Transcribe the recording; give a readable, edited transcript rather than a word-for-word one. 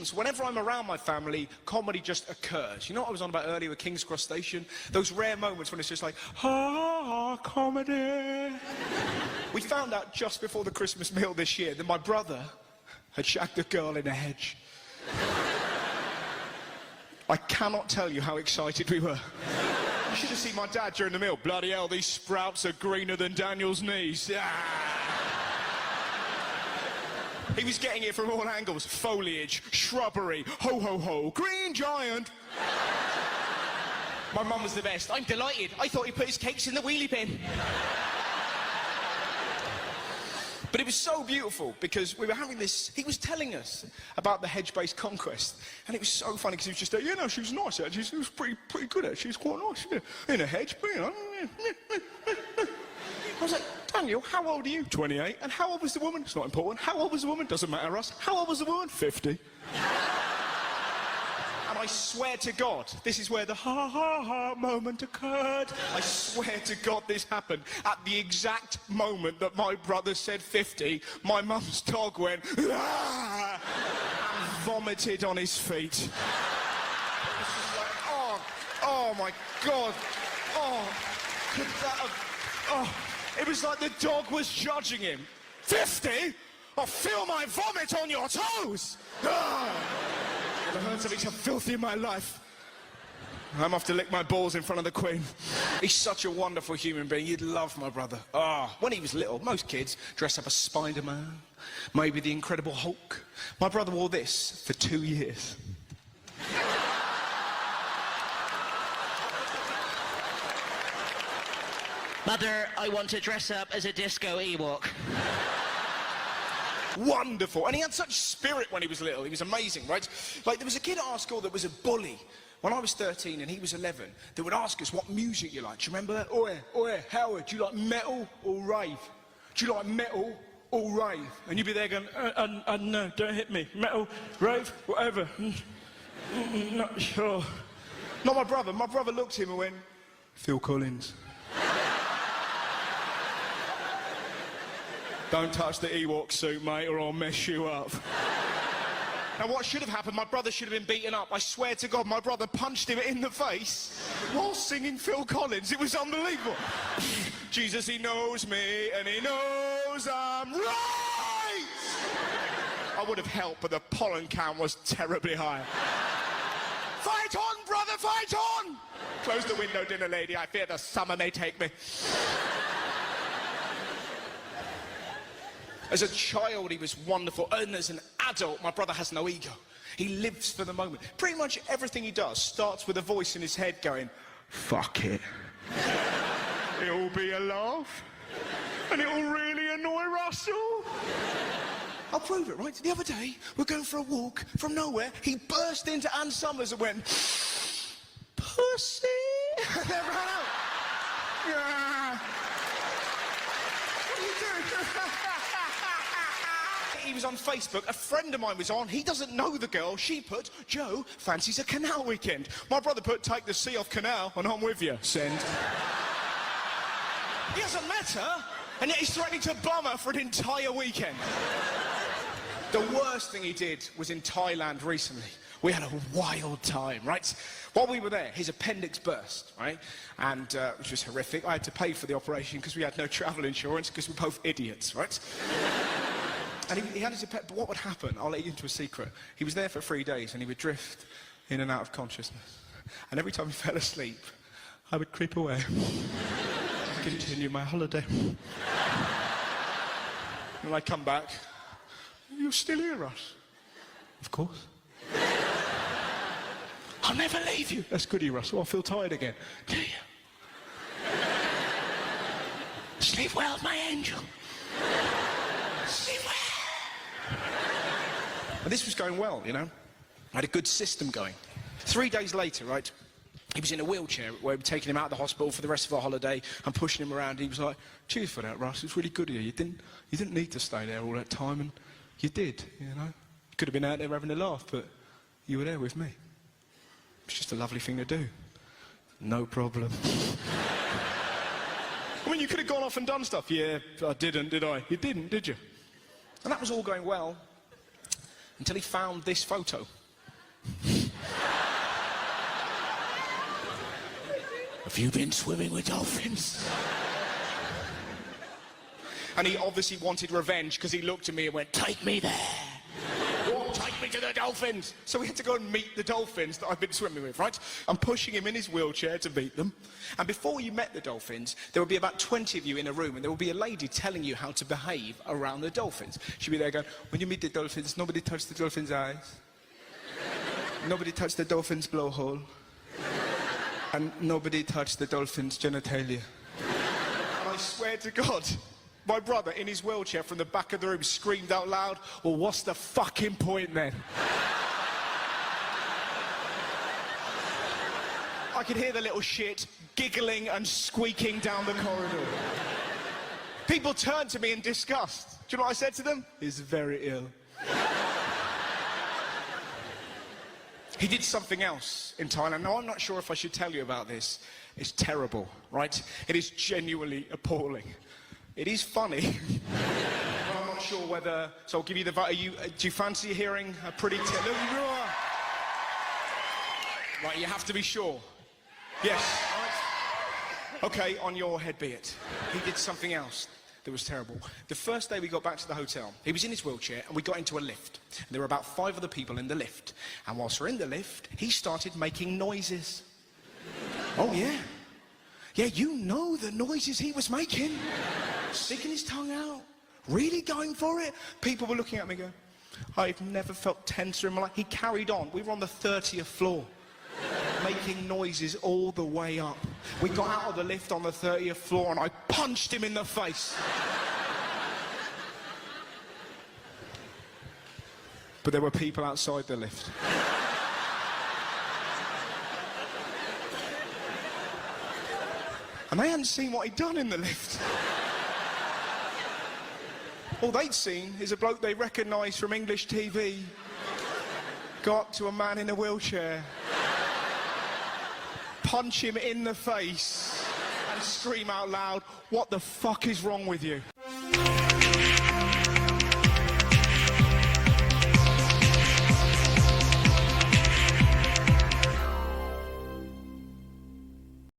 reasons, whenever I'm around my family, comedy just occurs. You know what I was on about earlier with King's Cross Station? Those rare moments when it's just like, comedy. We found out just before the Christmas meal this year that my brother had shagged a girl in a hedge. I cannot tell you how excited we were. You should have seen my dad during the meal. Bloody hell, these sprouts are greener than Daniel's knees. He was getting it from all angles. Foliage, shrubbery, ho ho ho, green giant. My mum was the best. I'm delighted. I thought he put his cakes in the wheelie bin. But it was so beautiful because we were having this, he was telling us about the hedge-based conquest, and it was so funny because he was just like, you know, she was nice actually, she was pretty good at it, she was quite nice, in a hedge, but you know. I was like, Daniel, how old are you? 28. And how old was the woman? It's not important. How old was the woman? Doesn't matter, Russ. How old was the woman? 50. And I swear to God, this is where the ha-ha-ha moment occurred. I swear to God this happened. At the exact moment that my brother said 50, my mum's dog went, ah, and vomited on his feet. It was just like, oh my God. Oh, could that have, oh. It was like the dog was judging him. 50? I'll feel my vomit on your toes! Ah. Never heard something so filthy in my life. I'm off to lick my balls in front of the Queen. He's such a wonderful human being. You'd love my brother. When he was little, most kids dress up as Spider-Man, maybe the Incredible Hulk. My brother wore this for 2 years. Mother, I want to dress up as a disco Ewok. Wonderful. And he had such spirit when he was little. He was amazing, right? Like, there was a kid at our school that was a bully when I was 13 and he was 11 that would ask us what music you like. Do you remember that? Oi, Howard, do you like metal or rave? Do you like metal or rave? And you'd be there going, no, don't hit me. Metal, rave, whatever. Not sure. Not my brother. My brother looked at him and went, Phil Collins. Don't touch the Ewok suit, mate, or I'll mess you up. Now, what should have happened, my brother should have been beaten up. I swear to God, my brother punched him in the face while singing Phil Collins. It was unbelievable. Jesus, he knows me, and he knows I'm right! I would have helped, but the pollen count was terribly high. Fight on, brother, fight on! Close the window, dinner lady. I fear the summer may take me. As a child, he was wonderful, and as an adult, my brother has no ego. He lives for the moment. Pretty much everything he does starts with a voice in his head going, fuck it. It'll be a laugh, and it'll really annoy Russell. I'll prove it, right? The other day, we're going for a walk. From nowhere, he burst into Ann Summers and went, pussy. And then ran out. Yeah. What are you doing? He was on Facebook, a friend of mine was on, he doesn't know the girl, she put, Joe fancies a canal weekend. My brother put, take the sea off canal, and I'm with you, send. He hasn't met her, and yet he's threatening to bum her for an entire weekend. The worst thing he did was in Thailand recently. We had a wild time, right? While we were there, his appendix burst, right? And, which was horrific. I had to pay for the operation because we had no travel insurance because we're both idiots, right? And he had his but what would happen? I'll let you into a secret. He was there for 3 days and he would drift in and out of consciousness. And every time he fell asleep, I would creep away. Continue my holiday. And I'd come back. You're still here, Russ? Of course. I'll never leave you. That's good, you, Russell. I feel tired again. Do you? Sleep well, my angel. Sleep well. And this was going well, you know. I had a good system going. 3 days later, right, he was in a wheelchair where we were taking him out of the hospital for the rest of our holiday and pushing him around. He was like, cheers for that, Russ. It's really good of you. You didn't need to stay there all that time, and you did, you know. You could have been out there having a laugh, but you were there with me. It's just a lovely thing to do. No problem. I mean, you could have gone off and done stuff. Yeah, I didn't, did I? You didn't, did you? And that was all going well until he found this photo. have you been swimming with dolphins? And he obviously wanted revenge because he looked at me and went, take me there. What? Take me to the dolphins. So we had to go and meet the dolphins that I've been swimming with, right? I'm pushing him in his wheelchair to meet them. And before you met the dolphins, there would be about 20 of you in a room and there would be a lady telling you how to behave around the dolphins. She'd be there going, when you meet the dolphins, nobody touch the dolphin's eyes. Nobody touch the dolphin's blowhole. And nobody touch the dolphin's genitalia. And I swear to God, my brother, in his wheelchair from the back of the room, screamed out loud, well, what's the fucking point then? I could hear the little shit giggling and squeaking down the corridor. People turned to me in disgust. Do you know what I said to them? He's very ill. He did something else in Thailand. Now, I'm not sure if I should tell you about this. It's terrible, right? It is genuinely appalling. It is funny, but I'm not sure whether... So I'll give you the... do you fancy hearing a pretty... Right, you have to be sure. Yes. Right. Okay, on your head be it. He did something else that was terrible. The first day we got back to the hotel, he was in his wheelchair and we got into a lift. And there were about 5 other people in the lift. And whilst we're in the lift, he started making noises. Oh, yeah. Yeah, you know the noises he was making. Sticking his tongue out, really going for it. People were looking at me going, I've never felt tenser in my life. He carried on. We were on the 30th floor, making noises all the way up. We got out of the lift on the 30th floor and I punched him in the face. But there were people outside the lift. And they hadn't seen what he'd done in the lift. All they'd seen is a bloke they recognised from English TV go up to a man in a wheelchair, punch him in the face, and scream out loud, what the fuck is wrong with you?